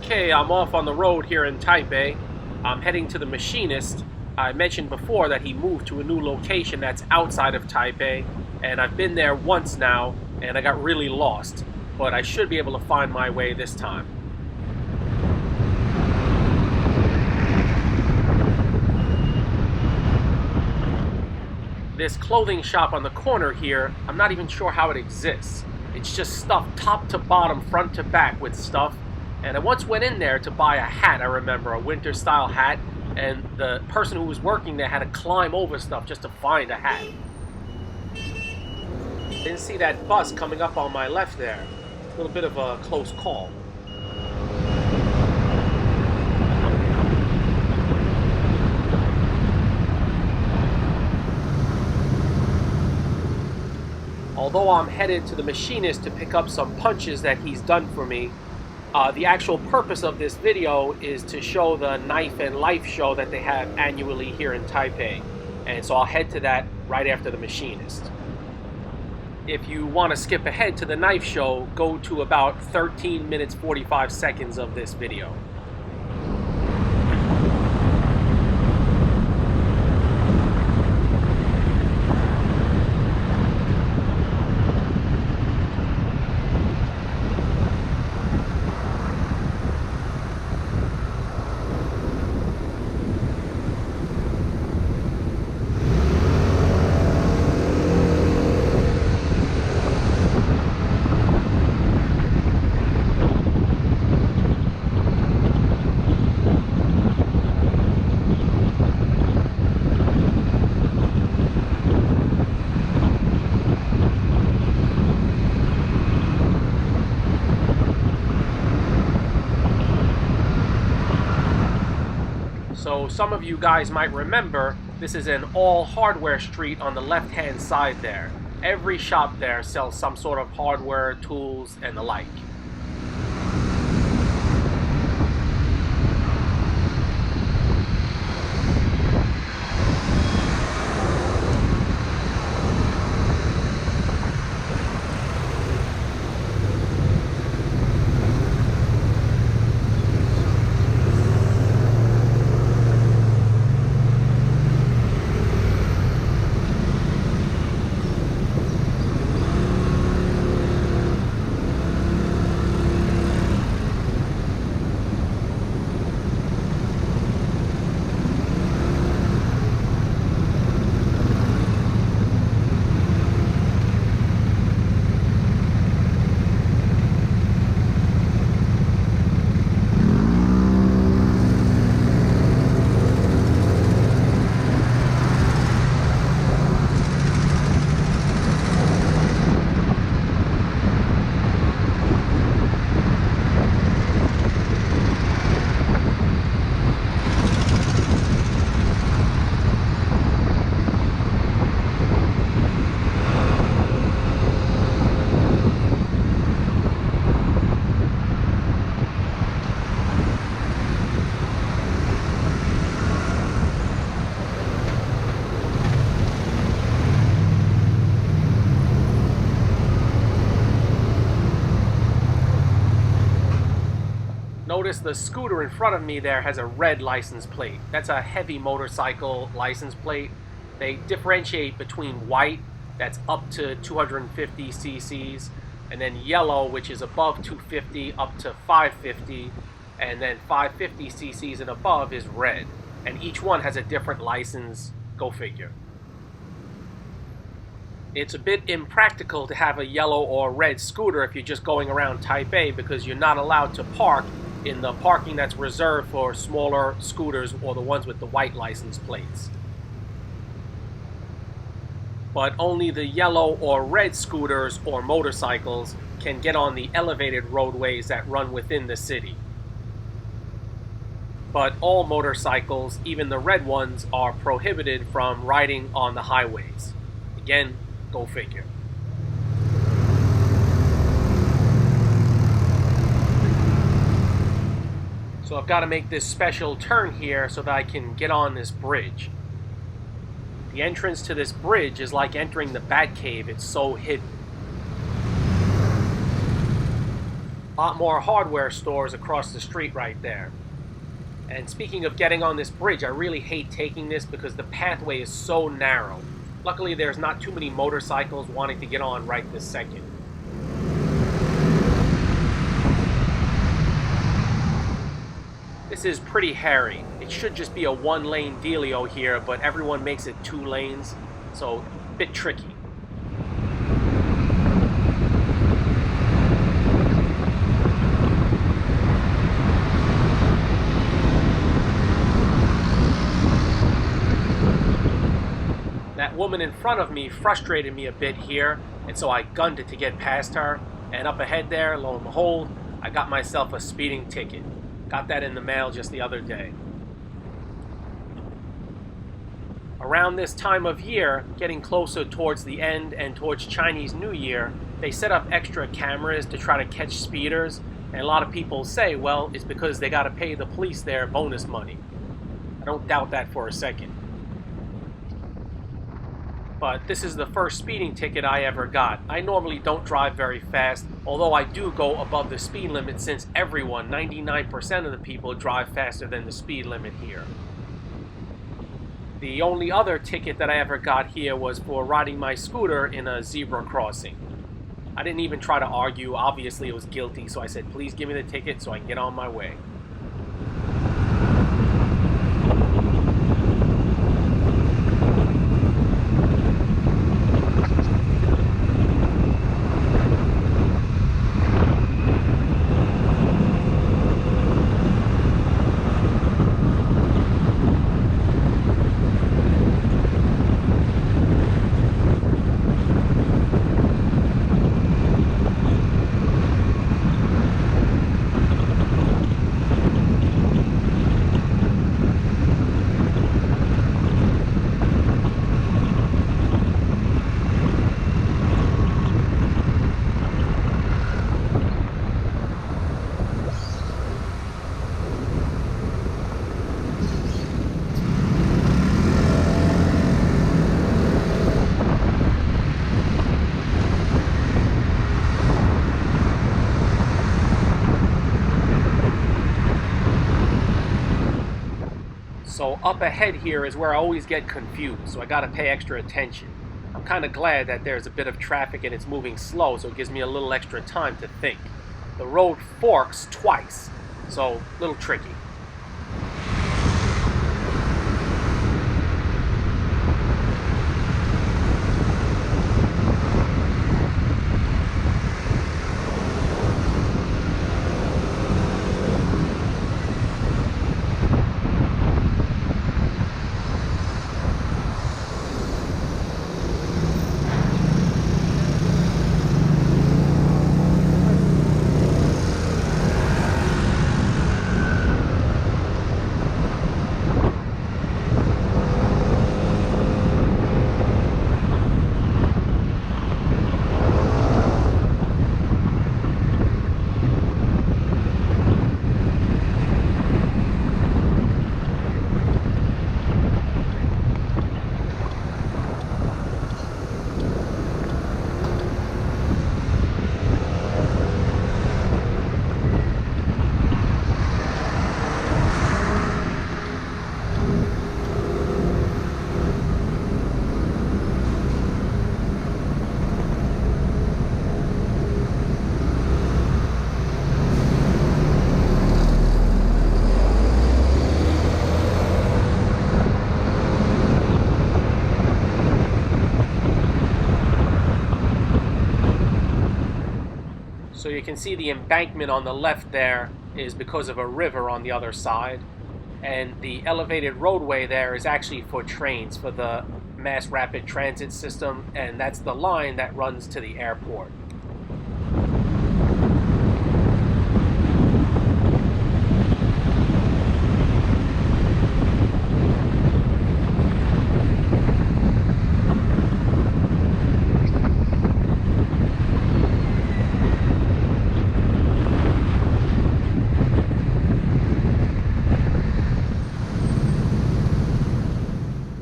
Okay, I'm off on the road here in Taipei. I'm heading to the machinist. I mentioned before that he moved to a new location that's outside of Taipei, and I've been there once now, and I got really lost. But I should be able to find my way this time. This clothing shop on the corner here, I'm not even sure how it exists. It's just stuffed top to bottom, front to back with stuff. And I once went in there to buy a hat, I remember, a winter style hat, and the person who was working there had to climb over stuff just to find a hat. Didn't see that bus coming up on my left there. A little bit of a close call. Although I'm headed to the machinist to pick up some punches that he's done for me, the actual purpose of this video is to show the Knife and Life show that they have annually here in Taipei. And so I'll head to that right after the machinist. If you want to skip ahead to the knife show, go to about 13 minutes 45 seconds of this video. So some of you guys might remember, this is an all hardware street on the left hand side there. Every shop there sells some sort of hardware, tools, and the like. Notice the scooter in front of me there has a red license plate. That's a heavy motorcycle license plate. They differentiate between white, that's up to 250 cc's, and then yellow, which is above 250 up to 550, and then 550 cc's and above is red. And each one has a different license, go figure. It's a bit impractical to have a yellow or red scooter if you're just going around Taipei, because you're not allowed to park in the parking that's reserved for smaller scooters or the ones with the white license plates. But only the yellow or red scooters or motorcycles can get on the elevated roadways that run within the city. But all motorcycles, even the red ones, are prohibited from riding on the highways. Again, go figure. So I've got to make this special turn here so that I can get on this bridge. The entrance to this bridge is like entering the Batcave, it's so hidden. A lot more hardware stores across the street right there. And speaking of getting on this bridge, I really hate taking this because the pathway is so narrow. Luckily, there's not too many motorcycles wanting to get on right this second. This is pretty hairy. It should just be a one-lane dealio here, but everyone makes it 2 lanes, so a bit tricky. That woman in front of me frustrated me a bit here, and so I gunned it to get past her, and up ahead there, lo and behold, I got myself a speeding ticket. Got that in the mail just the other day. Around this time of year, getting closer towards the end and towards Chinese New Year, they set up extra cameras to try to catch speeders, and a lot of people say, well, it's because they got to pay the police their bonus money. I don't doubt that for a second. But this is the first speeding ticket I ever got. I normally don't drive very fast, although I do go above the speed limit since everyone, 99% of the people, drive faster than the speed limit here. The only other ticket that I ever got here was for riding my scooter in a zebra crossing. I didn't even try to argue. Obviously it was guilty, so I said, please give me the ticket so I can get on my way. So up ahead here is where I always get confused, so I gotta pay extra attention. I'm kinda glad that there's a bit of traffic and it's moving slow, so it gives me a little extra time to think. The road forks twice, so a little tricky. So you can see the embankment on the left there is because of a river on the other side. And the elevated roadway there is actually for trains, for the mass rapid transit system, and that's the line that runs to the airport.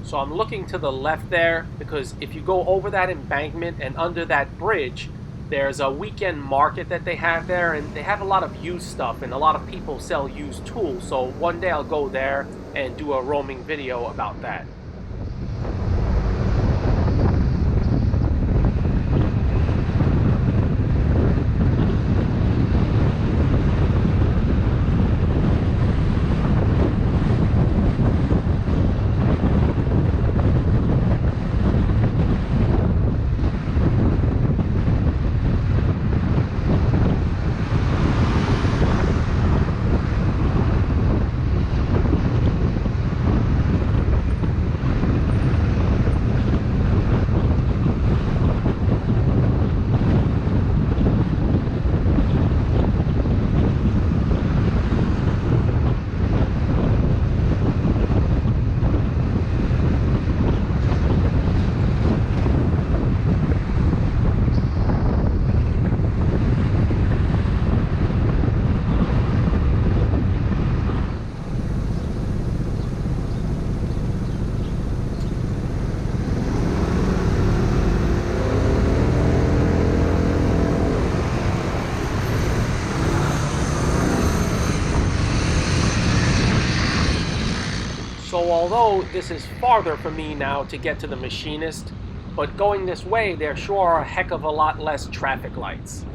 So I'm looking to the left there because if you go over that embankment and under that bridge, There's a weekend market that they have there, and they have a lot of used stuff, and a lot of people sell used tools. So one day I'll go there and do a roaming video about that. So although this is farther for me now to get to the machinist, but going this way there sure are a heck of a lot less traffic lights.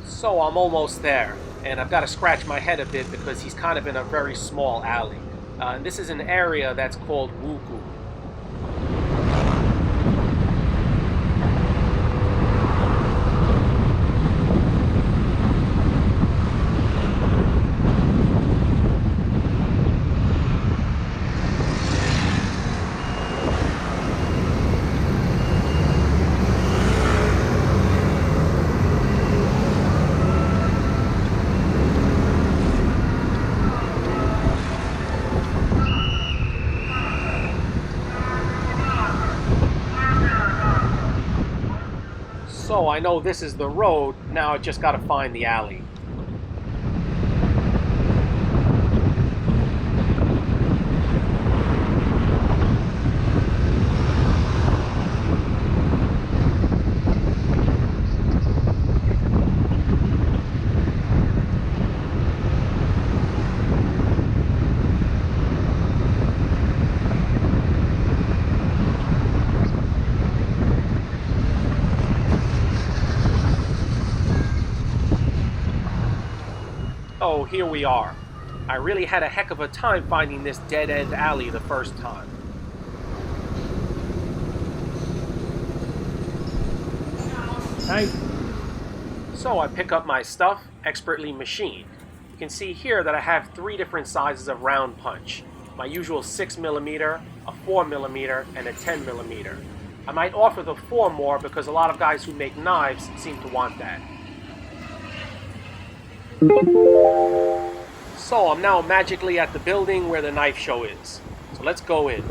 So I'm almost there, and I've got to scratch my head a bit because he's kind of in a very small alley. And this is an area that's called Wugu. So I know this is the road, now I just gotta find the alley. Oh, here we are. I really had a heck of a time finding this dead-end alley the first time. Hi. So I pick up my stuff, expertly machined. You can see here that I have 3 different sizes of round punch. My usual 6mm, a 4mm, and a 10mm. I might offer the 4 more because a lot of guys who make knives seem to want that. So I'm now magically at the building where the knife show is. So let's go in.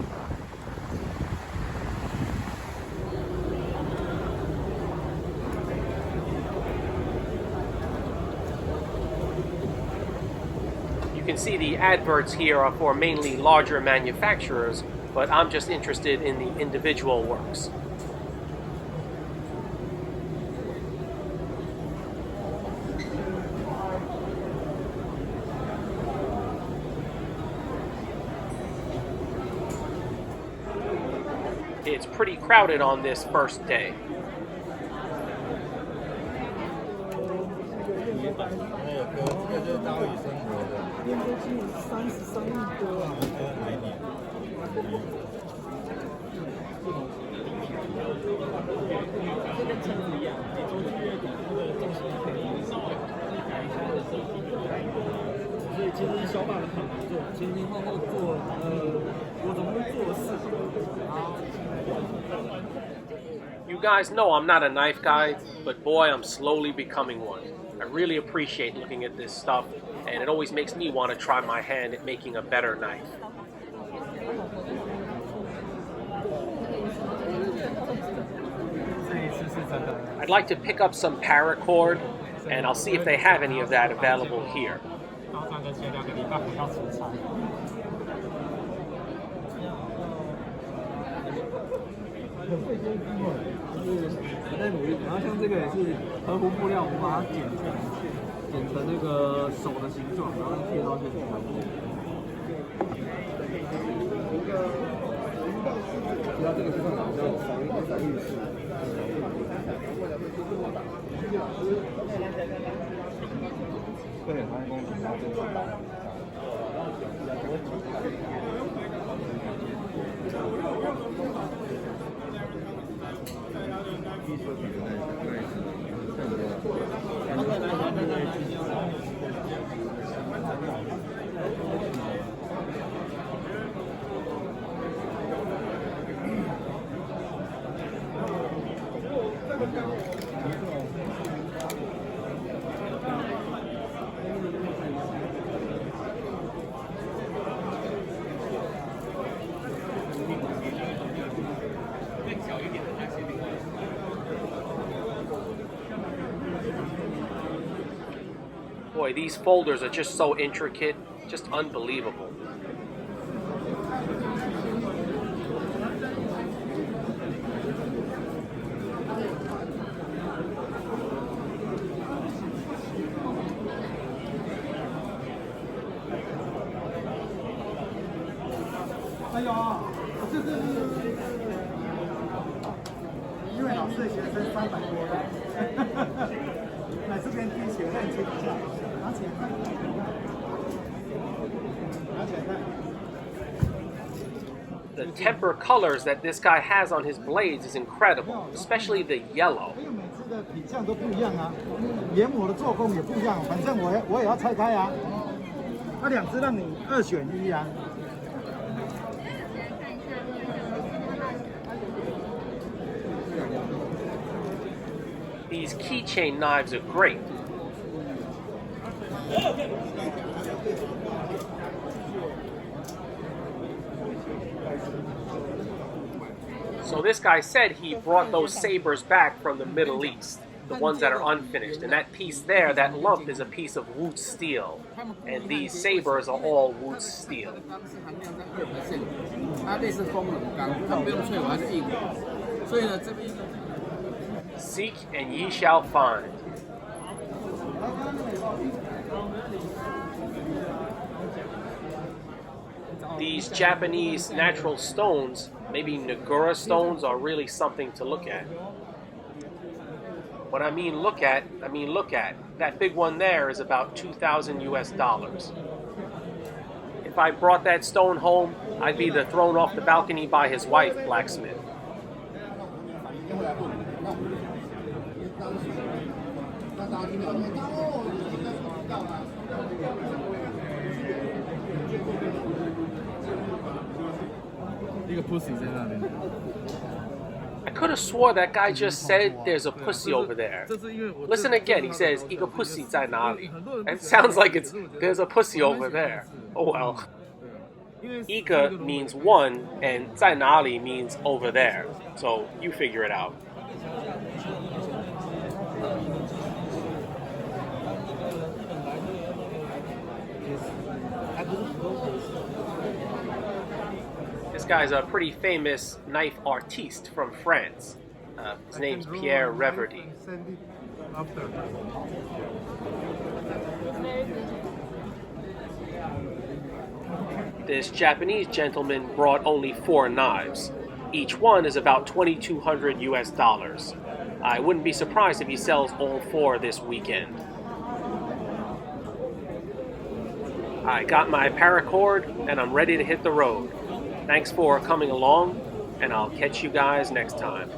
You can see the adverts here are for mainly larger manufacturers, but I'm just interested in the individual works. It's pretty crowded on this first day. You guys know I'm not a knife guy, but boy, I'm slowly becoming one. I really appreciate looking at this stuff, and it always makes me want to try my hand at making a better knife. I'd like to pick up some paracord, and I'll see if they have any of that available here. Boy, these folders are just so intricate, just unbelievable. The temper colors that this guy has on his blades is incredible, especially the yellow. These keychain knives are great. So this guy said he brought those sabers back from the Middle East, the ones that are unfinished. And that piece there, that lump, is a piece of wood steel. And these sabers are all wood steel. Seek and ye shall find. These Japanese natural stones, maybe Nagura stones, are really something to look at. When I mean look at, I mean look at. That big one there is about 2,000 US dollars. If I brought that stone home, I'd be either thrown off the balcony by his wife, blacksmith. I could have swore that guy just said there's a pussy over there. Listen again, he says, 一个 pussy 在哪里? It sounds like it's, there's a pussy over there. Oh well. 一个 means one, and 在哪里 means over there. So you figure it out. This guy's a pretty famous knife artiste from France. His name's Pierre Reverdy. This Japanese gentleman brought only 4 knives. Each one is about 2,200 US dollars. I wouldn't be surprised if he sells all 4 this weekend. I got my paracord and I'm ready to hit the road. Thanks for coming along, and I'll catch you guys next time.